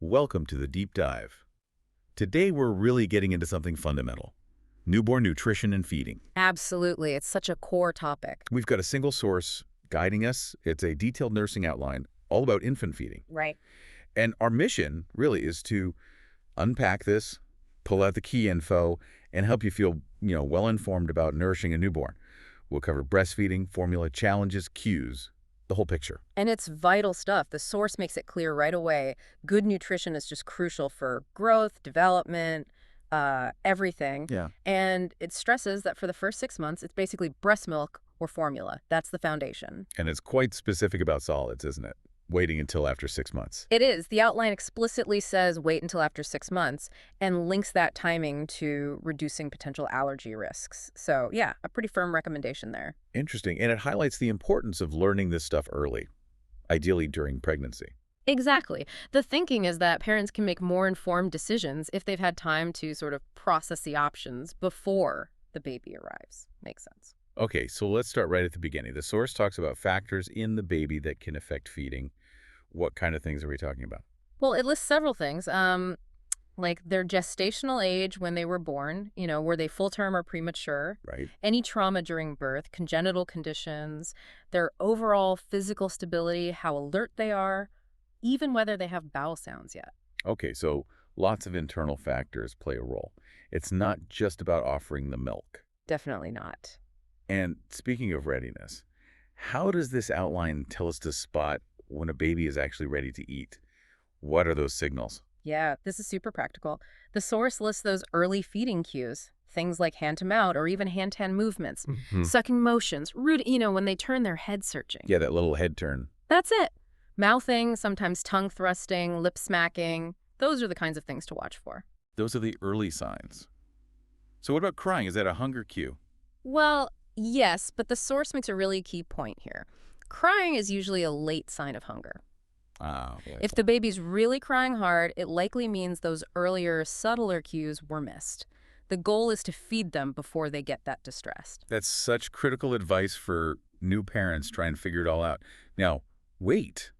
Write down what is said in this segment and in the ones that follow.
Welcome to the deep dive. Today we're really getting into something fundamental: newborn nutrition and feeding. Absolutely. It's such a core topic. We've got a single source guiding us. It's a detailed nursing outline all about infant feeding. Right. And our mission really is to unpack this, pull out the key info, and help you feel, well informed about nourishing a newborn. We'll cover breastfeeding, formula challenges, cues, the whole picture. And it's vital stuff. The source makes it clear right away. Good nutrition is just crucial for growth, development, everything. Yeah. And it stresses that for the first 6 months, it's basically breast milk or formula. That's the foundation. And it's quite specific about solids, isn't it? Waiting until after 6 months. It is. The outline explicitly says wait until after 6 months and links that timing to reducing potential allergy risks. So, yeah, a pretty firm recommendation there. Interesting. And it highlights the importance of learning this stuff early, ideally during pregnancy. Exactly. The thinking is that parents can make more informed decisions if they've had time to sort of process the options before the baby arrives. Makes sense. Okay, so let's start right at the beginning. The source talks about factors in the baby that can affect feeding. What kind of things are we talking about? Well, it lists several things, like their gestational age when they were born, were they full term or premature, Right. any trauma during birth, congenital conditions, their overall physical stability, how alert they are, even whether they have bowel sounds yet. Okay, so lots of internal factors play a role. It's not just about offering the milk. Definitely not. And speaking of readiness, how does this outline tell us to spot when a baby is actually ready to eat? What are those signals? Yeah, this is super practical. The source lists those early feeding cues, things like hand to mouth or even hand-to-hand movements, sucking motions, when they turn their head searching. Yeah, that little head turn. That's it. Mouthing, sometimes tongue thrusting, lip smacking. Those are the kinds of things to watch for. Those are the early signs. So what about crying? Is that a hunger cue? Well, yes, but the source makes a really key point here. Crying is usually a late sign of hunger. Yeah. If the baby's really crying hard, it likely means those earlier, subtler cues were missed. The goal is to feed them before they get that distressed. That's such critical advice for new parents trying to figure it all out. Now, wait.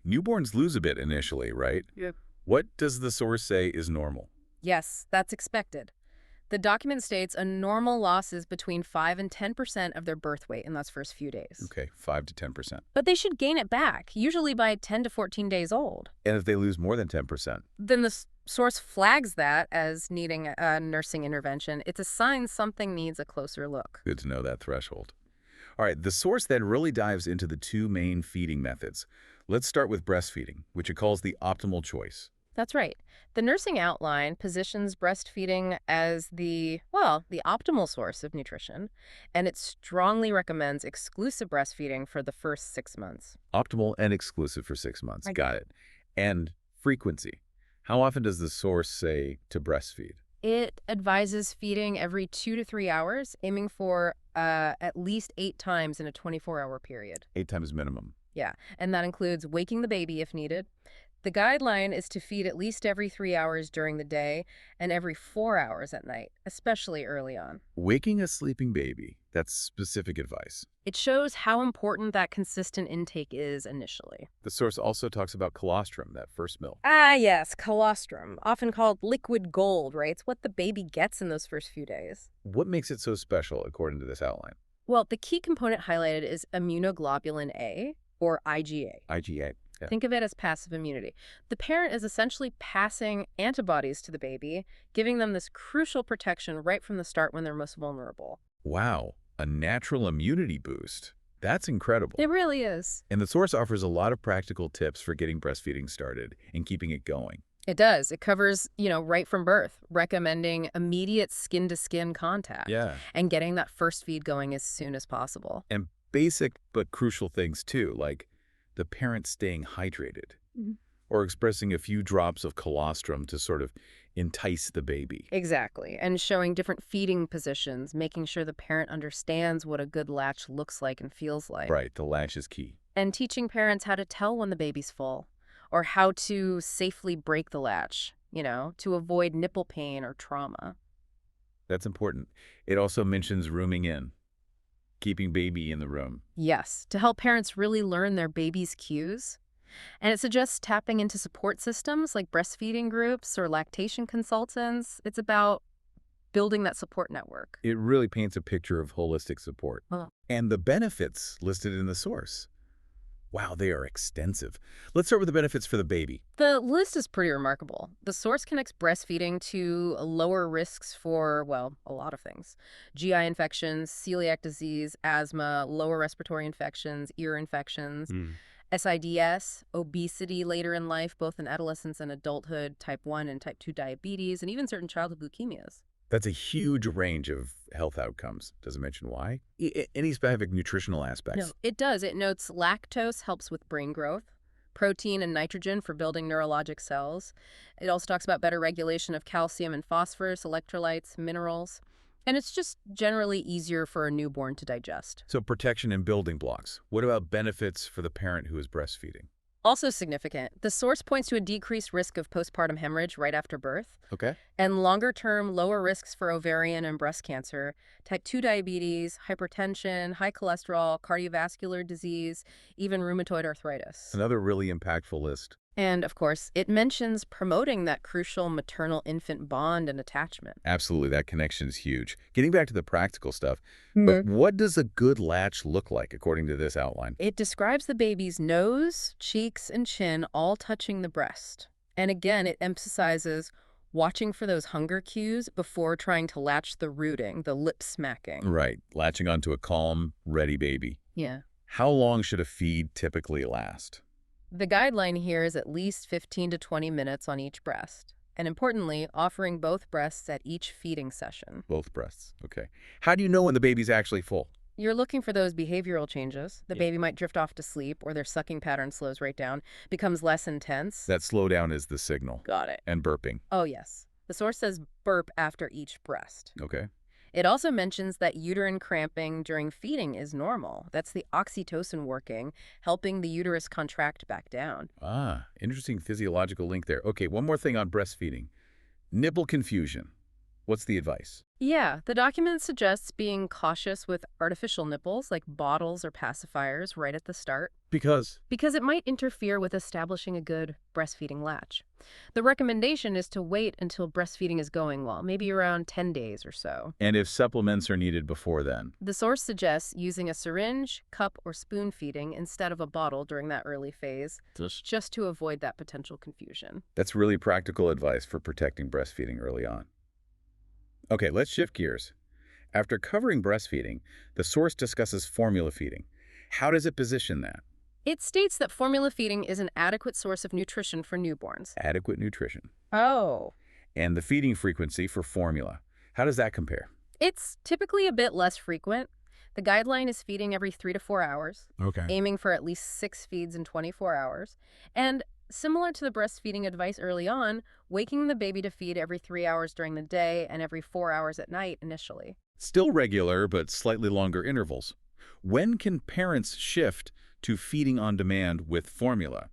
Newborns lose a bit initially, right? Yep. What does the source say is normal? Yes, that's expected. The document states a normal loss is between 5 and 10% of their birth weight in those first few days. Okay, 5 to 10%. But they should gain it back, usually by 10 to 14 days old. And if they lose more than 10%? Then the source flags that as needing a nursing intervention. It's a sign something needs a closer look. Good to know that threshold. All right, the source then really dives into the two main feeding methods. Let's start with breastfeeding, which it calls the optimal choice. That's right. The nursing outline positions breastfeeding as the optimal source of nutrition, and it strongly recommends exclusive breastfeeding for the first 6 months. Optimal and exclusive for 6 months. Right. Got it. And frequency. How often does the source say to breastfeed? It advises feeding every 2 to 3 hours, aiming for at least 8 times in a 24-hour period. 8 times minimum. Yeah, and that includes waking the baby if needed. The guideline is to feed at least every 3 hours during the day and every 4 hours at night, especially early on. Waking a sleeping baby. That's specific advice. It shows how important that consistent intake is initially. The source also talks about colostrum, that first milk. Ah, yes, colostrum, often called liquid gold, right? It's what the baby gets in those first few days. What makes it so special, according to this outline? Well, the key component highlighted is immunoglobulin A, or IgA. IgA. Yeah. Think of it as passive immunity. The parent is essentially passing antibodies to the baby, giving them this crucial protection right from the start when they're most vulnerable. Wow, a natural immunity boost. That's incredible. It really is. And the source offers a lot of practical tips for getting breastfeeding started and keeping it going. It does. It covers, right from birth, recommending immediate skin-to-skin contact. Yeah. And getting that first feed going as soon as possible. And basic but crucial things too, like the parent staying hydrated or expressing a few drops of colostrum to sort of entice the baby. Exactly. And showing different feeding positions, making sure the parent understands what a good latch looks like and feels like. Right, the latch is key. And teaching parents how to tell when the baby's full or how to safely break the latch, to avoid nipple pain or trauma. That's important. It also mentions rooming in, keeping baby in the room. Yes, to help parents really learn their baby's cues. And it suggests tapping into support systems like breastfeeding groups or lactation consultants. It's about building that support network. It really paints a picture of holistic support. Huh. And the benefits listed in the source. Wow, they are extensive. Let's start with the benefits for the baby. The list is pretty remarkable. The source connects breastfeeding to lower risks for, well, a lot of things. GI infections, celiac disease, asthma, lower respiratory infections, ear infections, SIDS, obesity later in life, both in adolescence and adulthood, type 1 and type 2 diabetes, and even certain childhood leukemias. That's a huge range of health outcomes. Does it mention why? Any specific nutritional aspects? No, it does. It notes lactose helps with brain growth, protein and nitrogen for building neurologic cells. It also talks about better regulation of calcium and phosphorus, electrolytes, minerals. And it's just generally easier for a newborn to digest. So protection and building blocks. What about benefits for the parent who is breastfeeding? Also significant, the source points to a decreased risk of postpartum hemorrhage right after birth, Okay. and longer-term lower risks for ovarian and breast cancer, type 2 diabetes, hypertension, high cholesterol, cardiovascular disease, even rheumatoid arthritis. Another really impactful list. And, of course, it mentions promoting that crucial maternal-infant bond and attachment. Absolutely, that connection is huge. Getting back to the practical stuff, but what does a good latch look like according to this outline? It describes the baby's nose, cheeks, and chin all touching the breast. And again, it emphasizes watching for those hunger cues before trying to latch the rooting, the lip smacking. Right, latching onto a calm, ready baby. Yeah. How long should a feed typically last? The guideline here is at least 15 to 20 minutes on each breast. And importantly, offering both breasts at each feeding session. Both breasts. Okay. How do you know when the baby's actually full? You're looking for those behavioral changes. The Yeah. baby might drift off to sleep, or their sucking pattern slows right down, becomes less intense. That slowdown is the signal. Got it. And burping. Oh, yes. The source says burp after each breast. Okay. It also mentions that uterine cramping during feeding is normal. That's the oxytocin working, helping the uterus contract back down. Ah, interesting physiological link there. Okay, one more thing on breastfeeding. Nipple confusion. What's the advice? Yeah, the document suggests being cautious with artificial nipples like bottles or pacifiers right at the start, Because? because it might interfere with establishing a good breastfeeding latch. The recommendation is to wait until breastfeeding is going well, maybe around 10 days or so. And if supplements are needed before then? The source suggests using a syringe, cup, or spoon feeding instead of a bottle during that early phase, just to avoid that potential confusion. That's really practical advice for protecting breastfeeding early on. Okay, let's shift gears. After covering breastfeeding, the source discusses formula feeding. How does it position that? It states that formula feeding is an adequate source of nutrition for newborns. Adequate nutrition. Oh. And the feeding frequency for formula. How does that compare? It's typically a bit less frequent. The guideline is feeding every 3 to 4 hours, Okay. aiming for at least 6 feeds in 24 hours. And similar to the breastfeeding advice early on, waking the baby to feed every 3 hours during the day and every 4 hours at night initially. Still regular, but slightly longer intervals. When can parents shift to feeding on demand with formula?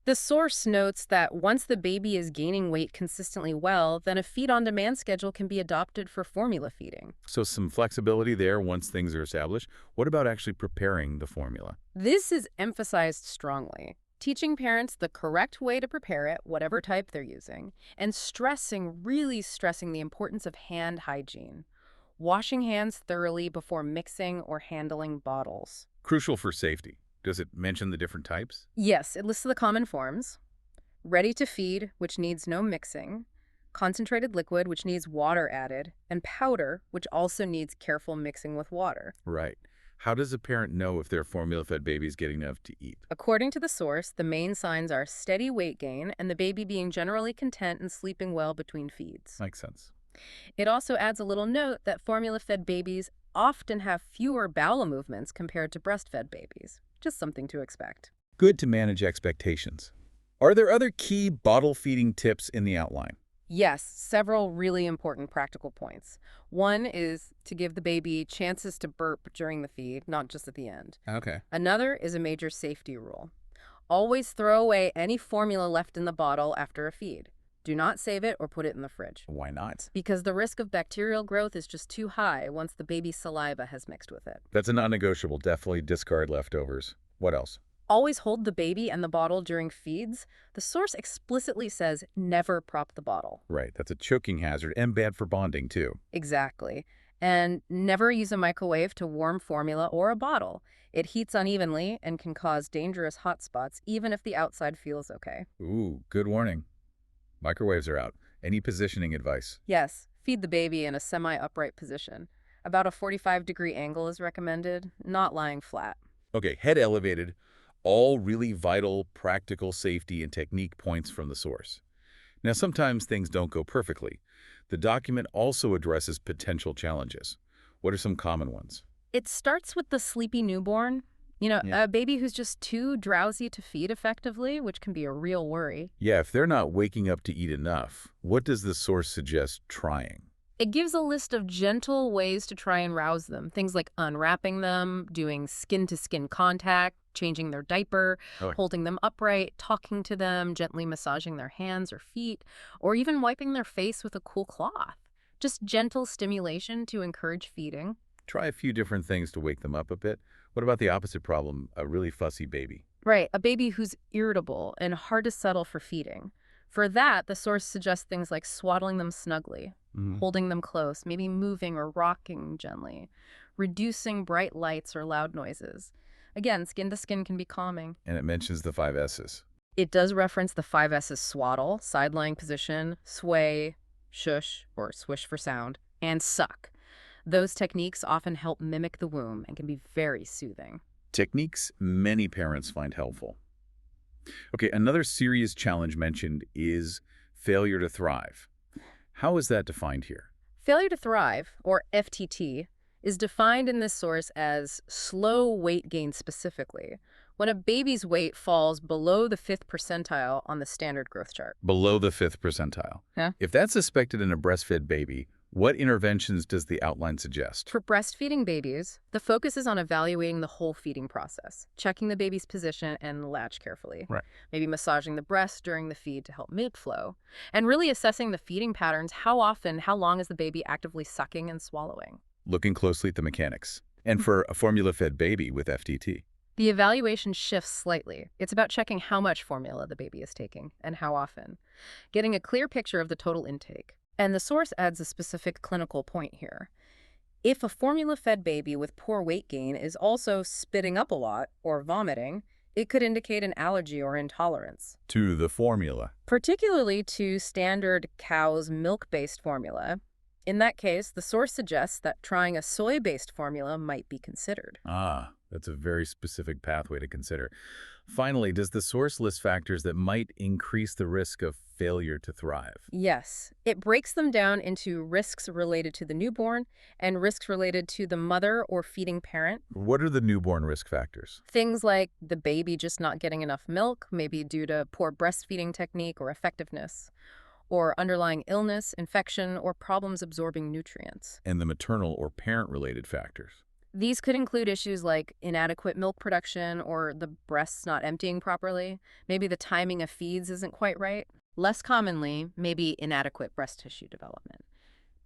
The source notes that once the baby is gaining weight consistently well, then a feed-on-demand schedule can be adopted for formula feeding. So some flexibility there once things are established. What about actually preparing the formula? This is emphasized strongly. Teaching parents the correct way to prepare it, whatever type they're using, and really stressing the importance of hand hygiene. Washing hands thoroughly before mixing or handling bottles. Crucial for safety. Does it mention the different types? Yes, it lists the common forms. Ready to feed, which needs no mixing. Concentrated liquid, which needs water added. And powder, which also needs careful mixing with water. Right. How does a parent know if their formula-fed baby is getting enough to eat? According to the source, the main signs are steady weight gain and the baby being generally content and sleeping well between feeds. Makes sense. It also adds a little note that formula-fed babies often have fewer bowel movements compared to breastfed babies. Just something to expect. Good to manage expectations. Are there other key bottle feeding tips in the outline? Yes, several really important practical points. One is to give the baby chances to burp during the feed, not just at the end. Okay. Another is a major safety rule. Always throw away any formula left in the bottle after a feed. Do not save it or put it in the fridge. Why not? Because the risk of bacterial growth is just too high once the baby's saliva has mixed with it. That's a non-negotiable. Definitely discard leftovers. What else? always hold the baby and the bottle during feeds, the source explicitly says never prop the bottle. Right, that's a choking hazard and bad for bonding, too. Exactly. And never use a microwave to warm formula or a bottle. It heats unevenly and can cause dangerous hot spots, even if the outside feels okay. Ooh, good warning. Microwaves are out. Any positioning advice? Yes, feed the baby in a semi-upright position. About a 45-degree angle is recommended, not lying flat. Okay, head elevated. All really vital, practical safety and technique points from the source. Now, sometimes things don't go perfectly. The document also addresses potential challenges. What are some common ones? It starts with the sleepy newborn. You know, Yeah. a baby who's just too drowsy to feed effectively, which can be a real worry. Yeah, if they're not waking up to eat enough, what does the source suggest trying? It gives a list of gentle ways to try and rouse them. Things like unwrapping them, doing skin-to-skin contact, changing their diaper, Oh, holding them upright, talking to them, gently massaging their hands or feet, or even wiping their face with a cool cloth. Just gentle stimulation to encourage feeding. try a few different things to wake them up a bit. What about the opposite problem, a really fussy baby? Right, a baby who's irritable and hard to settle for feeding. For that, the source suggests things like swaddling them snugly, holding them close, maybe moving or rocking gently, reducing bright lights or loud noises. Again, skin to skin can be calming. And it mentions the 5 S's. It does reference the 5 S's: swaddle, side lying position, sway, shush, or swish for sound, and suck. Those techniques often help mimic the womb and can be very soothing. Techniques many parents find helpful. Okay, another serious challenge mentioned is failure to thrive. How is that defined here? Failure to thrive, or FTT, is defined in this source as slow weight gain specifically, when a baby's weight falls below the 5th percentile on the standard growth chart. Below the 5th percentile. Yeah. If that's suspected in a breastfed baby, what interventions does the outline suggest? For breastfeeding babies, the focus is on evaluating the whole feeding process, checking the baby's position and latch carefully. Right. Maybe massaging the breast during the feed to help milk flow, and really assessing the feeding patterns. How often, how long is the baby actively sucking and swallowing? Looking closely at the mechanics. And for a formula-fed baby with FTT. The evaluation shifts slightly. It's about checking how much formula the baby is taking and how often, getting a clear picture of the total intake. And the source adds a specific clinical point here. If a formula-fed baby with poor weight gain is also spitting up a lot or vomiting, it could indicate an allergy or intolerance, To the formula. particularly to standard cow's milk-based formula. In that case, the source suggests that trying a soy-based formula might be considered. Ah, that's a very specific pathway to consider. Finally, does the source list factors that might increase the risk of failure to thrive? Yes, it breaks them down into risks related to the newborn and risks related to the mother or feeding parent. What are the newborn risk factors? Things like the baby just not getting enough milk, maybe due to poor breastfeeding technique or effectiveness, or underlying illness, infection, or problems absorbing nutrients. And the maternal or parent-related factors? These could include issues like inadequate milk production or the breasts not emptying properly. Maybe the timing of feeds isn't quite right. Less commonly, maybe inadequate breast tissue development.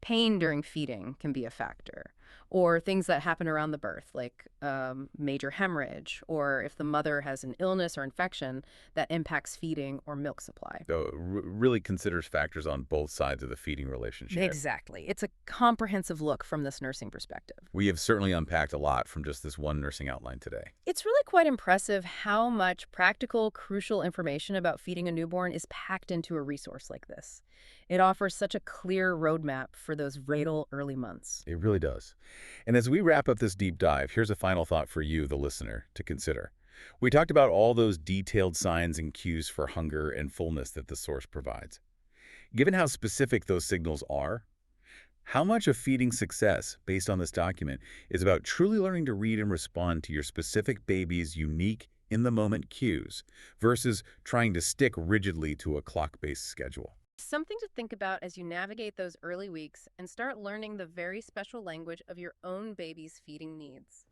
Pain during feeding can be a factor, or things that happen around the birth, like major hemorrhage, or if the mother has an illness or infection that impacts feeding or milk supply. So really considers factors on both sides of the feeding relationship. Exactly. It's a comprehensive look from this nursing perspective. We have certainly unpacked a lot from just this one nursing outline today. It's really quite impressive how much practical, crucial information about feeding a newborn is packed into a resource like this. It offers such a clear roadmap for those vital early months. It really does. And as we wrap up this deep dive, here's a final thought for you, the listener, to consider. We talked about all those detailed signs and cues for hunger and fullness that the source provides. Given how specific those signals are, how much of feeding success, based on this document, is about truly learning to read and respond to your specific baby's unique, in-the-moment cues versus trying to stick rigidly to a clock-based schedule? Something to think about as you navigate those early weeks and start learning the very special language of your own baby's feeding needs.